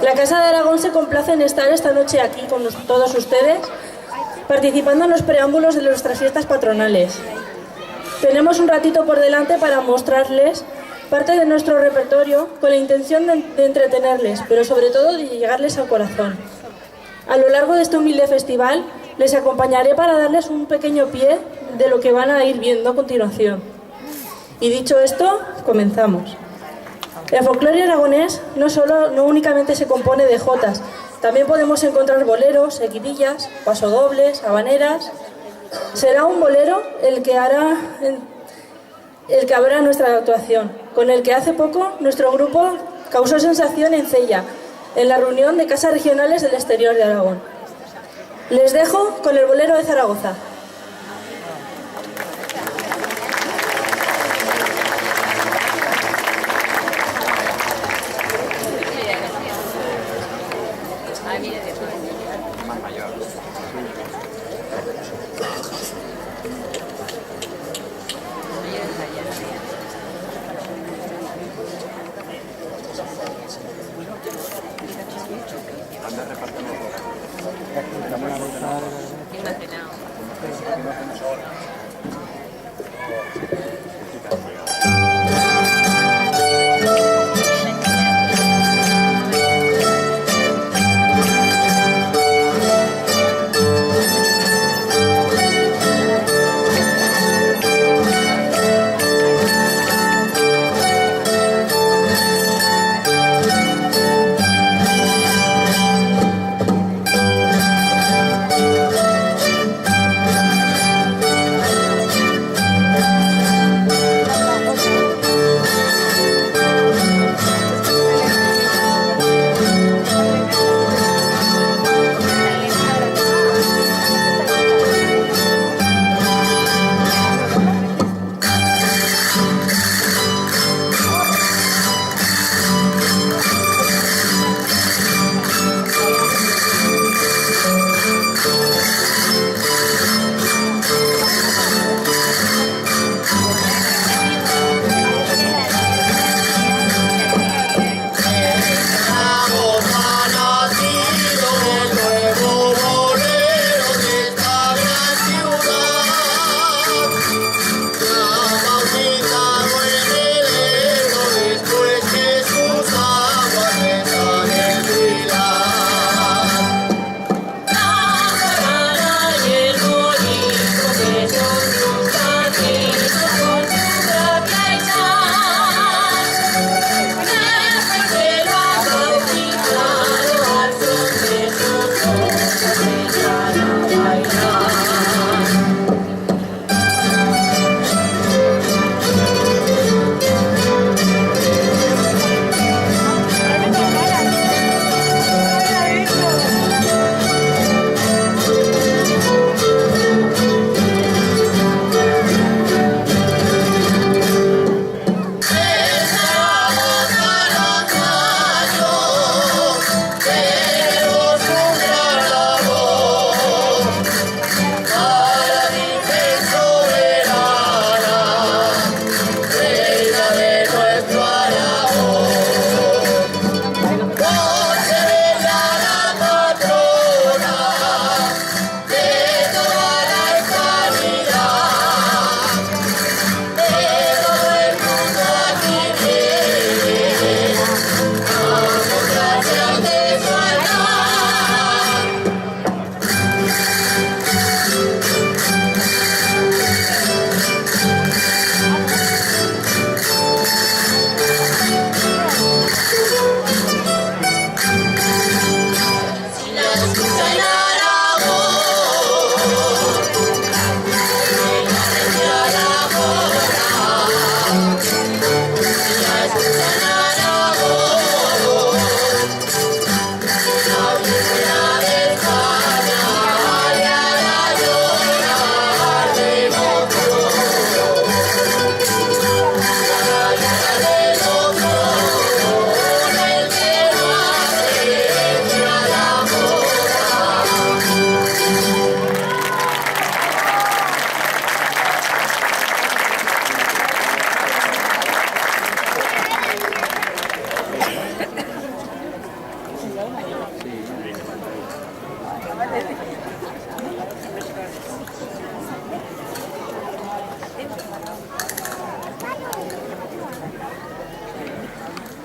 La Casa de Aragón se complace en estar esta noche aquí con todos ustedes, participando en los preámbulos de nuestras fiestas patronales. Tenemos un ratito por delante para mostrarles parte de nuestro repertorio con la intención de entretenerles, pero sobre todo de llegarles al corazón. A lo largo de este humilde festival les acompañaré para darles un pequeño pie de lo que van a ir viendo a continuación. Y dicho esto, comenzamos. El folclore aragonés no únicamente se compone de jotas, también podemos encontrar boleros, seguidillas, pasodobles, habaneras. Será un bolero el que habrá nuestra actuación, con el que hace poco nuestro grupo causó sensación en Cella, en la reunión de casas regionales del exterior de Aragón. Les dejo con el bolero de Zaragoza.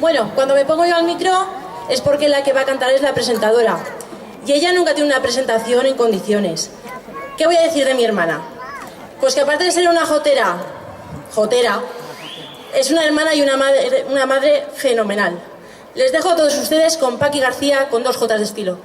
Bueno, cuando me pongo yo al micro es porque la que va a cantar es la presentadora. Y ella nunca tiene una presentación en condiciones. ¿Qué voy a decir de mi hermana? Pues que aparte de ser una jotera, es una hermana y una madre fenomenal. Les dejo a todos ustedes con Paqui García con 2 Jotas de estilo.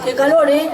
¡Qué calor, eh!